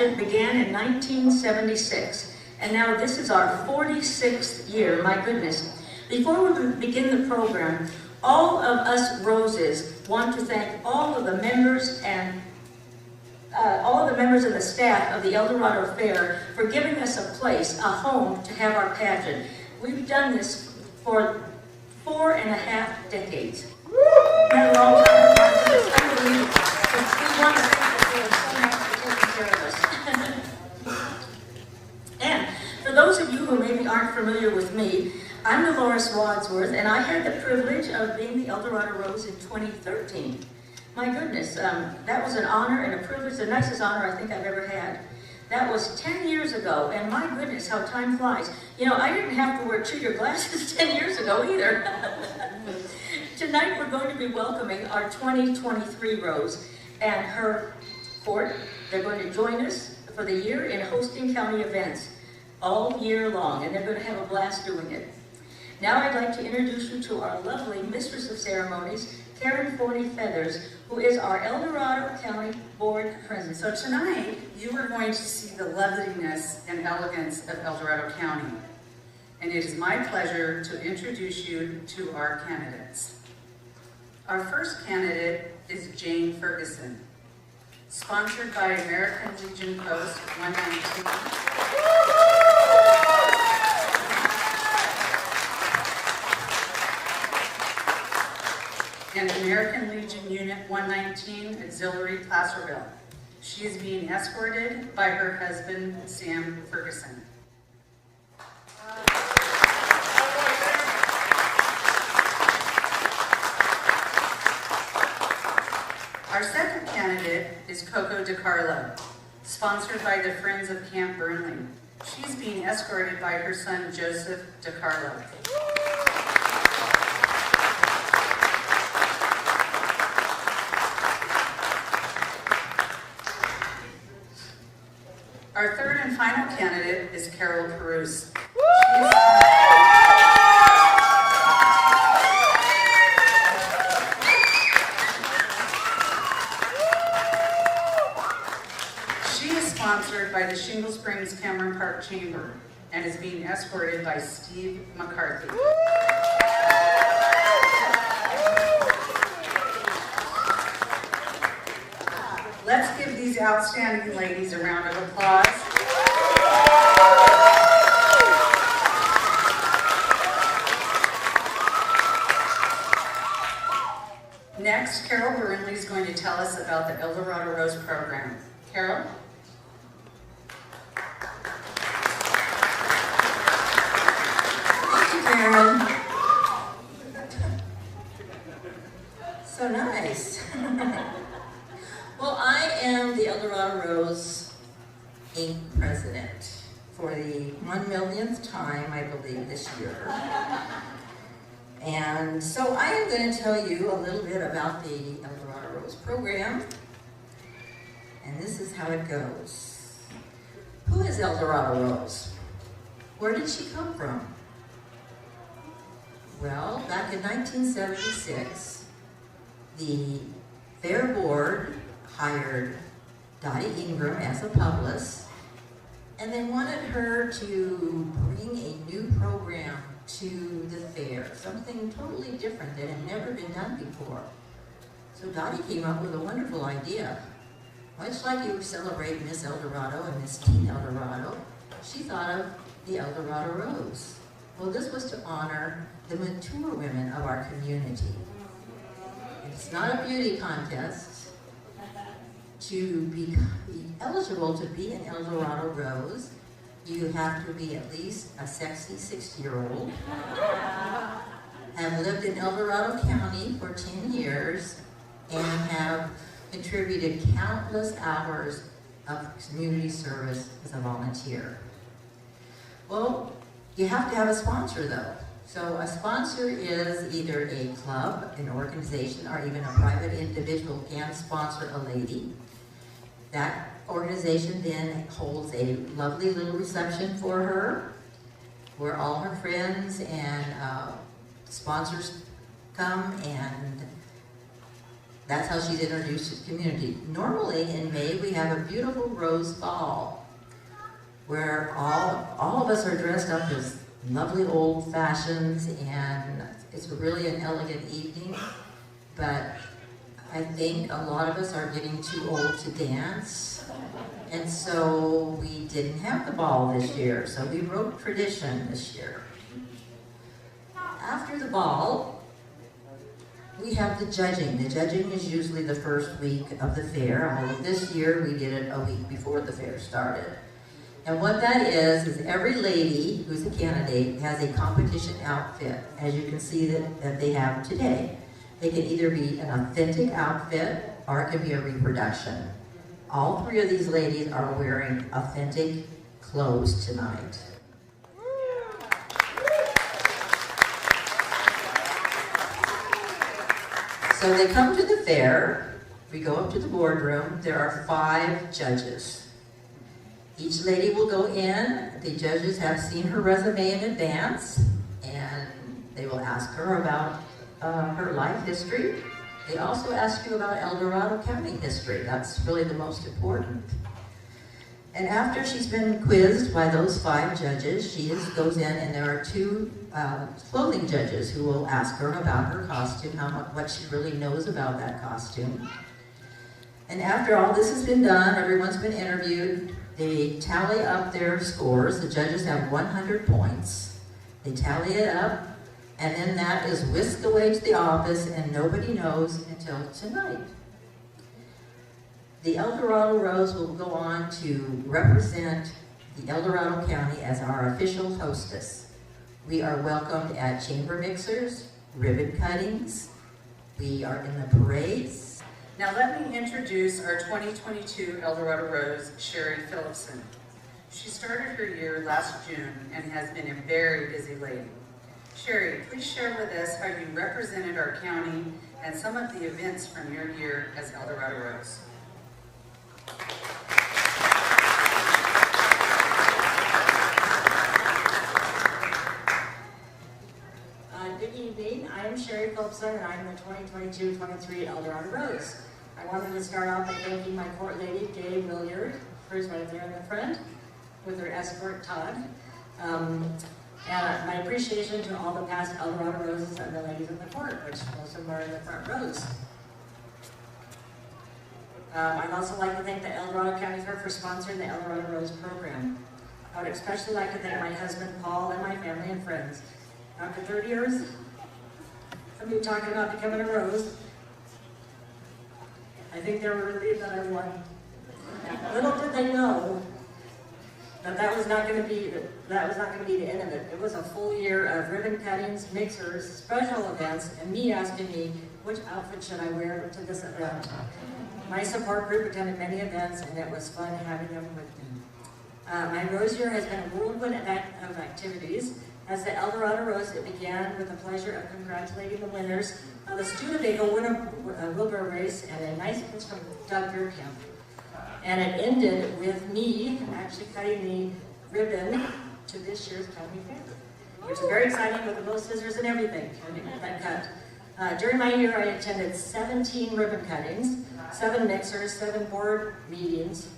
pageant began in 1976, and now this is our 46th year, my goodness. Before we begin the program, all of us Roses want to thank all of the members and all of the members of the staff of the El Dorado Fair for giving us a place, a home to have our pageant. We've done this for 4.5 decades. Not a long time. It's unbelievable. We want to thank you so much for taking care of us. And for those of you who maybe aren't familiar with me, I'm Dolores Wadsworth, and I had the privilege of being the El Dorado Rose in 2013. My goodness, that was an honor and a privilege, the nicest honor I think I've ever had. That was 10 years ago, and my goodness, how time flies. You know, I didn't have to wear cheater glasses 10 years ago either. Tonight we're going to be welcoming our 2023 Rose and her court. They're going to join us for the year in hosting county events all year long, and they're going to have a blast doing it. Now I'd like to introduce you to our lovely Mistress of Ceremonies, Karen Forney Feathers, who is our El Dorado County Board President. So tonight, you are going to see the loveliness and elegance of El Dorado County. And it is my pleasure to introduce you to our candidates. Our first candidate is Jane Ferguson, sponsored by American Legion Post 119. And American Legion Unit 119 Auxiliary Placerville. She is being escorted by her husband, Sam Ferguson. Our second candidate is Coco DiCarlo, sponsored by the Friends of Camp Burnley. She's being escorted by her son, Joseph DiCarlo. Our third and final candidate is Carol Peruse. She is sponsored by the Shingle Springs Cameron Park Chamber and is being escorted by Steve McCarthy. Let's give these outstanding ladies a round of applause. Next, Carol Burnley is going to tell us about the El Dorado Rose program. Carol? Thank you, Karen. So nice. Well, I am the El Dorado Rose Inc. president for the 1,000,000th time, I believe, this year. And so I am going to tell you a little bit about the El Dorado Rose program. And this is how it goes. Who is El Dorado Rose? Where did she come from? Well, back in 1976, the Fair Board hired Dottie Ingram as a publicist, and they wanted her to bring a new program to the fair, something totally different that had never been done before. So Dottie came up with a wonderful idea. Much like you celebrate Miss El Dorado and Miss Teen El Dorado, she thought of the El Dorado Rose. Well, this was to honor the mature women of our community. It's not a beauty contest. To be eligible to be an El Dorado Rose, you have to be at least a sexy 60-year-old, have lived in El Dorado County for 10 years, and have contributed countless hours of community service as a volunteer. Well, you have to have a sponsor though. So a sponsor is either a club, an organization, or even a private individual can sponsor a lady. That organization then holds a lovely little reception for her, where all her friends and sponsors come, and That's how she's introduced to the community. Normally in May we have a beautiful rose ball where all of us are dressed up as lovely old fashions, and it's really an elegant evening. But I think a lot of us are getting too old to dance, and so we didn't have the ball this year, so we wrote tradition this year. After the ball, we have the judging. The judging is usually the first week of the fair, although this year we did it a week before the fair started. And what that is every lady who's a candidate has a competition outfit, as you can see that they have today. It can either be an authentic outfit or it can be a reproduction. All three of these ladies are wearing authentic clothes tonight. So they come to the fair, we go up to the boardroom, there are 5 judges. Each lady will go in, the judges have seen her resume in advance, and they will ask her about her life history. They also ask you about El Dorado County history. That's really the most important. And after she's been quizzed by those 5 judges, she goes in, and there are 2 clothing judges who will ask her about her costume, what she really knows about that costume. And after all this has been done, everyone's been interviewed, they tally up their scores. The judges have 100 points. They tally it up, and then that is whisked away to the office, and nobody knows until tonight. The El Dorado Rose will go on to represent the El Dorado County as our official hostess. We are welcomed at chamber mixers, ribbon cuttings. We are in the parades. Now let me introduce our 2022 El Dorado Rose, Sherry Phillipson. She started her year last June and has been a very busy lady. Sherry, please share with us how you represented our county and some of the events from your year as El Dorado Rose. Good evening. I am Sherry Phillipson, and I'm the 2022-23 El Dorado Rose. I wanted to start off by thanking my court lady, Gay Williard, who's right there in the front, with her escort, Todd. And my appreciation to all the past El Dorado Roses and the ladies in the court, which most of them are in the front rows. I'd also like to thank the El Dorado County Fair for sponsoring the El Dorado Rose program. I would especially like to thank my husband, Paul, and my family and friends. After 30 years of me talking about becoming a rose, I think they were relieved that I won. Little did they know that was not going to be the end of it. It was a full year of ribbon cuttings, mixers, special events, and me asking me which outfit should I wear to this event. My support group attended many events, and it was fun having them with me. My Rose Year has been a whirlwind of activities. As the El Dorado Rose, it began with the pleasure of congratulating the winners of the Studebaker Winter Wheelbarrow Race and a nice pitch from Doug Camp. And it ended with me actually cutting the ribbon to this year's county fair, which is very exciting with the little scissors and everything to get that cut. During my year, I attended 17 ribbon cuttings, 7 mixers, 7 board meetings,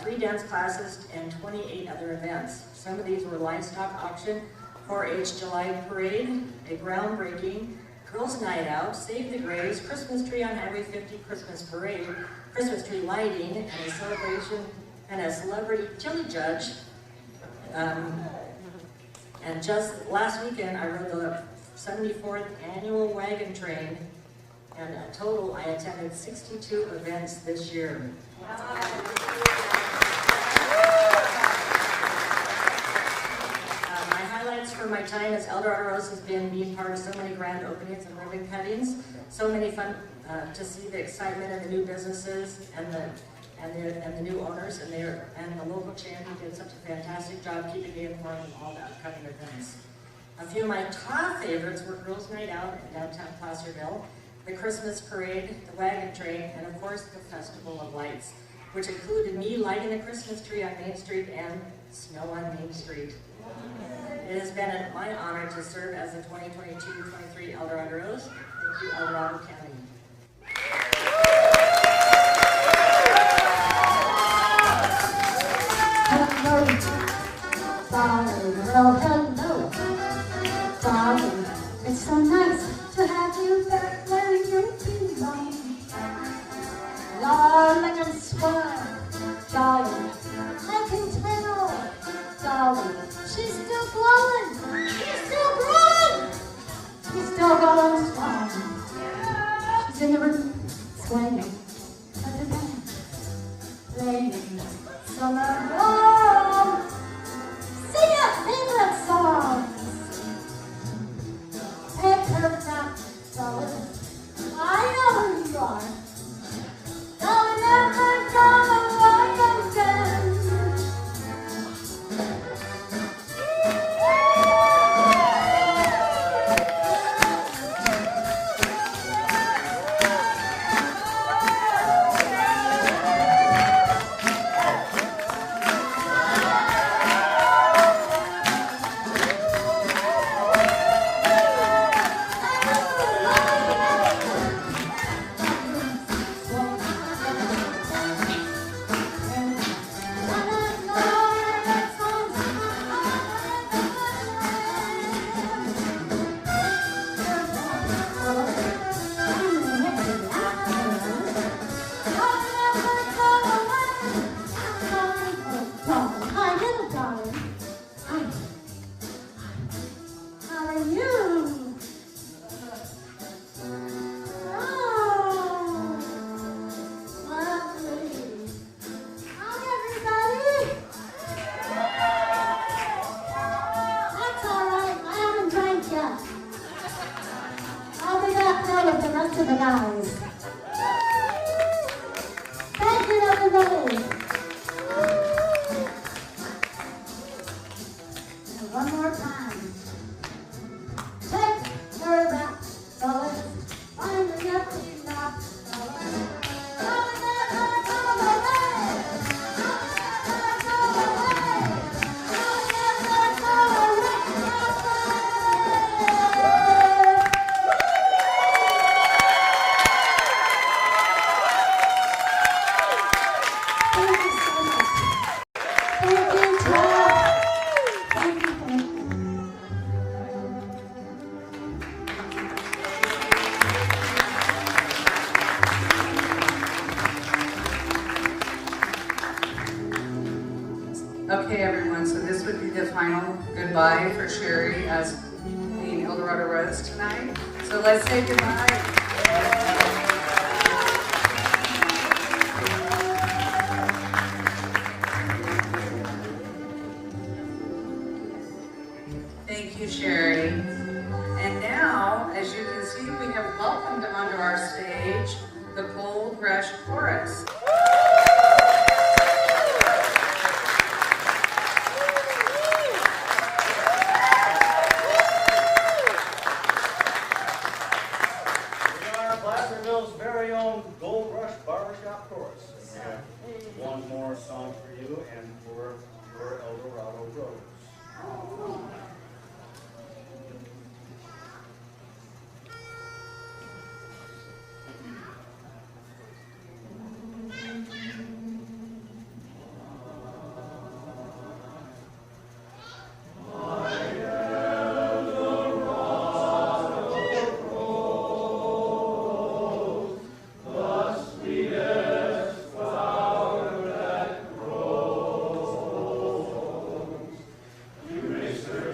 3 dance classes, and 28 other events. Some of these were livestock auction, 4-H July parade, a groundbreaking, girls' night out, Save the Graves, Christmas tree on Highway 50 Christmas parade, Christmas tree lighting, and a celebration, and a celebrity chili judge. And just last weekend, I rode the 74th annual wagon train, and in total, I attended 62 events this year. My highlights for my time as El Dorado Rose has been being part of so many grand openings and ribbon cuttings, so many fun to see the excitement of the new businesses and the new owners and the local champion did such a fantastic job keeping me informed of all the upcoming events. A few of my top favorites were Girls' Night Out in downtown Placerville, the Christmas parade, the wagon train, and of course the Festival of Lights, which included me lighting the Christmas tree on Main Street and snow on Main Street. It has been my honor to serve as the 2022-23 El Dorado Rose. Thank you, El Dorado County. darling, smile, darling. I can tell, darling. She's still glowing. She's still growing. She's still going strong. She's in the room, swaying at the dance, playing summer long. Sing your favorite songs. Take her back, darling. I know who you are. Don't ever go away again. Okay, everyone, so this would be the final goodbye for Sherry as being El Dorado Rose tonight. So let's say goodbye. Thank you, Sherry. And now, as you can see, we have welcomed onto our stage the Gold Rush Chorus. Placerville's very own Gold Rush Barbershop Chorus. We have one more song for you and for your El Dorado Rose. Mr.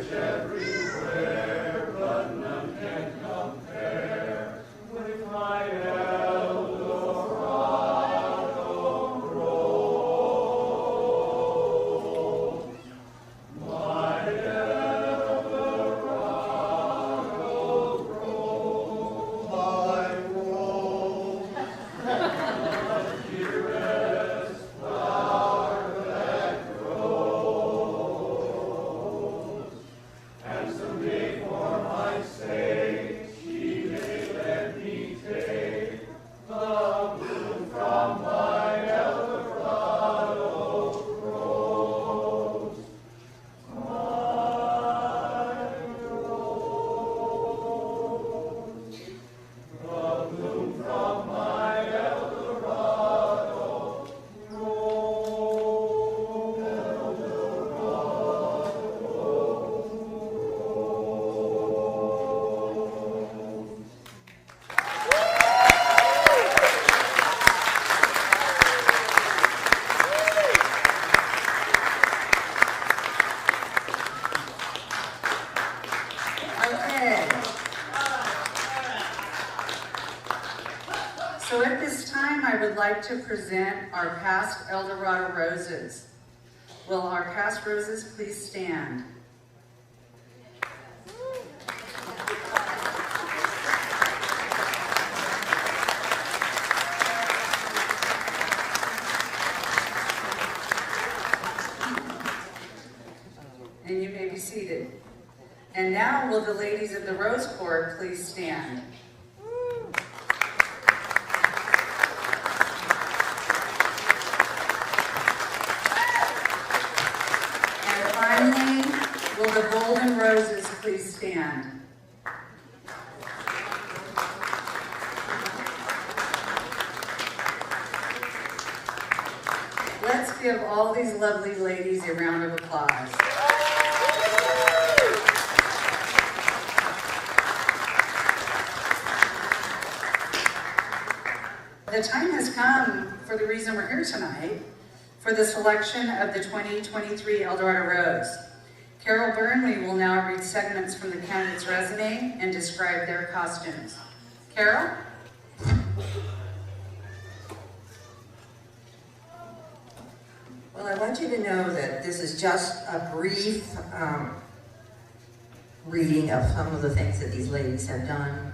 like to present our past El Dorado roses. Will our past roses please stand? And you may be seated. And now will the ladies of the Rose Court please stand? And finally, will the Golden Roses please stand? Let's give all these lovely ladies a round of applause. The time has come, for the reason we're here tonight, for the selection of the 2023 El Dorado Rose. Carol Burnley will now read segments from the candidate's resume and describe their costumes. Carol? Well, I want you to know that this is just a brief reading of some of the things that these ladies have done.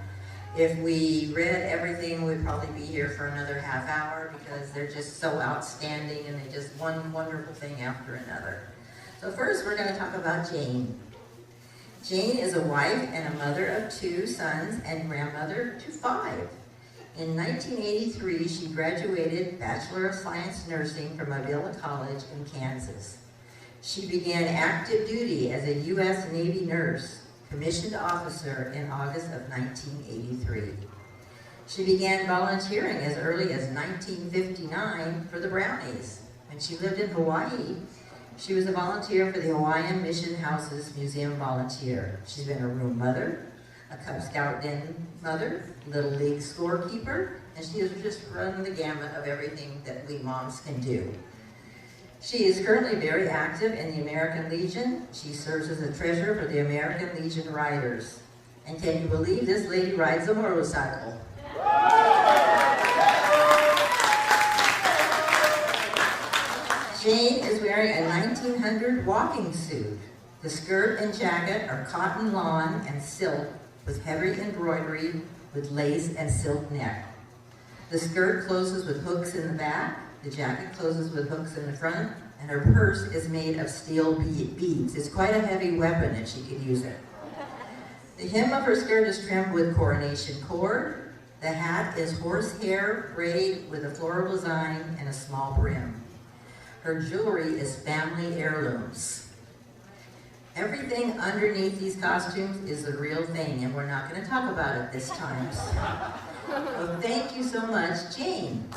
If we read everything, we'd probably be here for another half hour because they're just so outstanding and they just one wonderful thing after another. So first we're going to talk about Jane. Jane is a wife and a mother of 2 sons and grandmother to 5. In 1983, she graduated Bachelor of Science Nursing from Avila College in Kansas. She began active duty as a U.S. Navy nurse, commissioned officer in August of 1983. She began volunteering as early as 1959 for the Brownies. When she lived in Hawaii, she was a volunteer for the Hawaiian Mission Houses Museum volunteer. She's been a room mother, a Cub Scout den mother, Little League scorekeeper, and she has just run the gamut of everything that we moms can do. She is currently very active in the American Legion. She serves as a treasurer for the American Legion Riders. And can you believe this lady rides a motorcycle? Jane is wearing a 1900 walking suit. The skirt and jacket are cotton lawn and silk with heavy embroidery with lace and silk neck. The skirt closes with hooks in the back, the jacket closes with hooks in the front, and her purse is made of steel beads. It's quite a heavy weapon and she could use it. The hem of her skirt is trimmed with coronation cord. The hat is horsehair braid with a floral design and a small brim. Her jewelry is family heirlooms. Everything underneath these costumes is the real thing, and we're not going to talk about it this time. So thank you so much, Jane.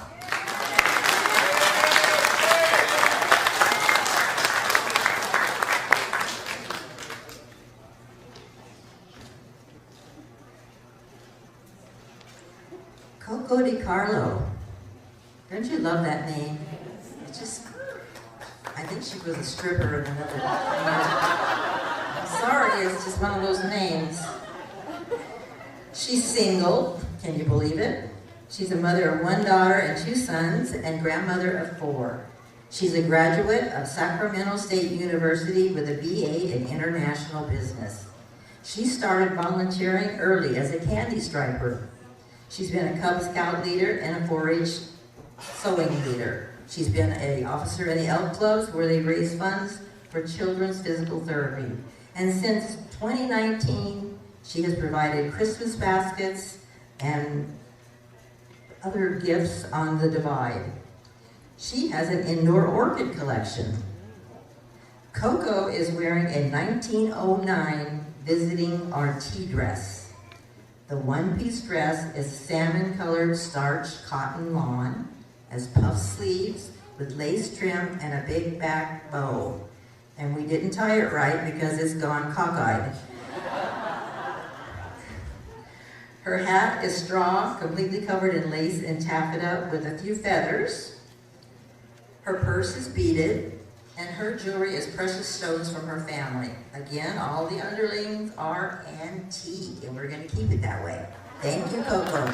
Coco DiCarlo. Don't you love that name? It's just, I think she was a stripper in another. I'm sorry, it's just one of those names. She's single, can you believe it? She's a mother of 1 daughter and 2 sons and grandmother of 4. She's a graduate of Sacramento State University with a BA in International Business. She started volunteering early as a candy striper. She's been a Cub Scout leader and a 4-H sewing leader. She's been an officer in the Elk Clubs where they raise funds for children's physical therapy. And since 2019, she has provided Christmas baskets and other gifts on the Divide. She has an indoor orchid collection. Coco is wearing a 1909 visiting RT dress. The one-piece dress is salmon-colored starched cotton lawn, has puff sleeves with lace trim and a big back bow. And we didn't tie it right because it's gone cockeyed. Her hat is straw, completely covered in lace and taffeta with a few feathers. Her purse is beaded, and her jewelry is precious stones from her family. Again, all the underlings are antique, and we're going to keep it that way. Thank you, Coco.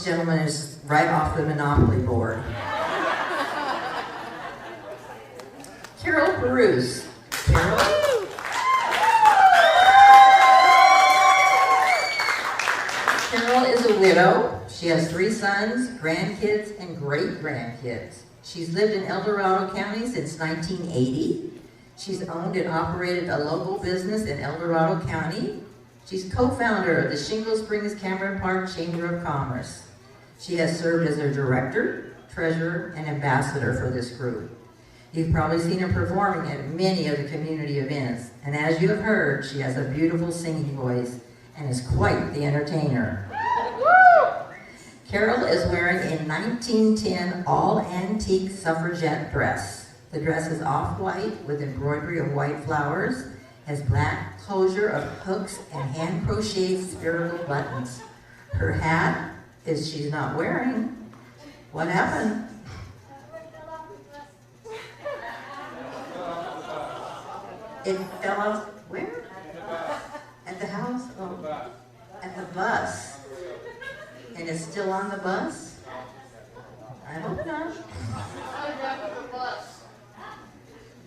This gentleman is right off the Monopoly board. Carol Peruse. Carol? Carol is a widow. She has 3 sons, grandkids, and great-grandkids. She's lived in El Dorado County since 1980. She's owned and operated a local business in El Dorado County. She's co-founder of the Shingle Springs Cameron Park Chamber of Commerce. She has served as a director, treasurer, and ambassador for this group. You've probably seen her performing at many of the community events, and as you have heard, she has a beautiful singing voice and is quite the entertainer. Carol is wearing a 1910 all-antique suffragette dress. The dress is off-white with embroidery of white flowers, has black closure of hooks and hand-crocheted spherical buttons. Her hat is she's not wearing. What happened? It fell off where? At the house? Oh, at the bus. And it's still on the bus? I hope not.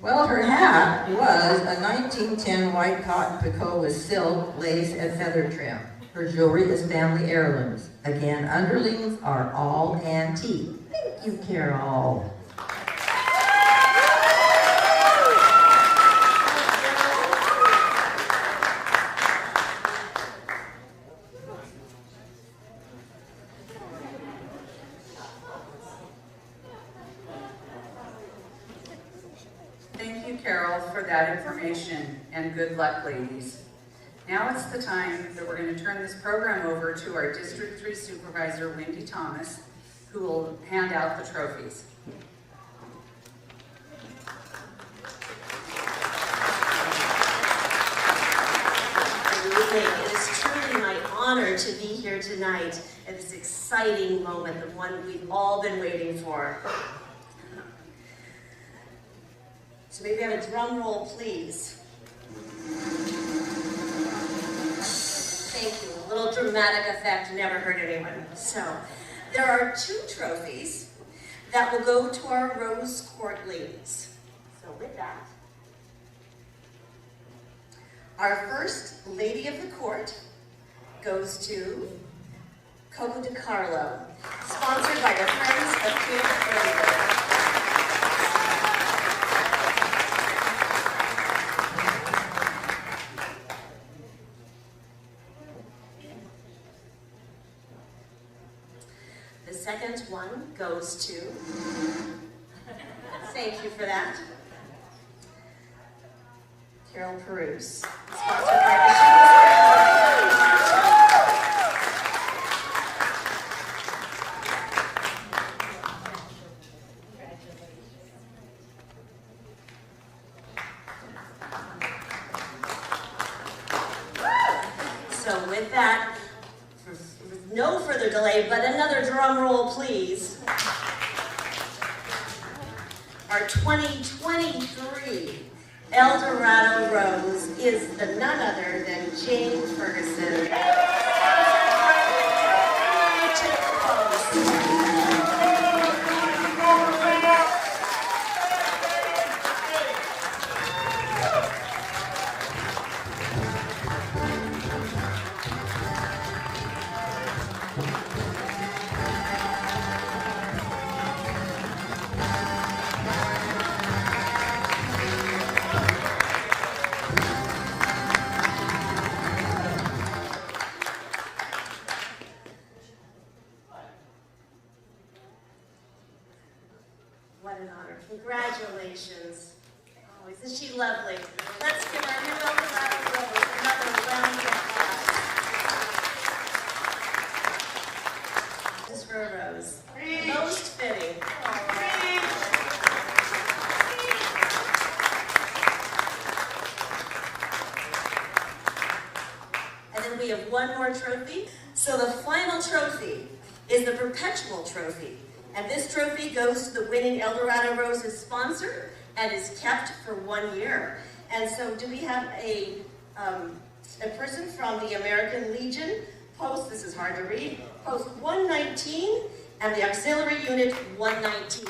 Well, her hat was a 1910 white cotton picot with silk, lace, and feather trim. Her jewelry is family heirlooms. Again, underlings are all antique. Thank you, Carol. Thank you, Carol, for that information, and good luck, ladies. Now it's the time that we're going to turn this program over to our District 3 Supervisor, Wendy Thomas, who will hand out the trophies. Good evening. It is truly my honor to be here tonight at this exciting moment, the one we've all been waiting for. So maybe have a drum roll, please. Thank you. A little dramatic effect never hurt anyone. So, there are 2 trophies that will go to our Rose Court ladies. So with that, our first Lady of the Court goes to Coco DiCarlo, sponsored by the Friends of Camp Early. The second one goes to, thank you for that, Carol Peruse, sponsored by the So with that, with no further delay, but another drum roll, please. Our 2023 El Dorado Rose is the none other than Jane Ferguson. What an honor. Congratulations. Oh, isn't she lovely? Let's give our new El Dorado Rose another round of applause. Just for a rose. Most fitting. And then we have one more trophy. So the final trophy is the perpetual trophy. And this trophy goes to the winning El Dorado Rose's sponsor and is kept for 1 year. And so do we have a person from the American Legion Post, this is hard to read, Post 119 and the Auxiliary Unit 119.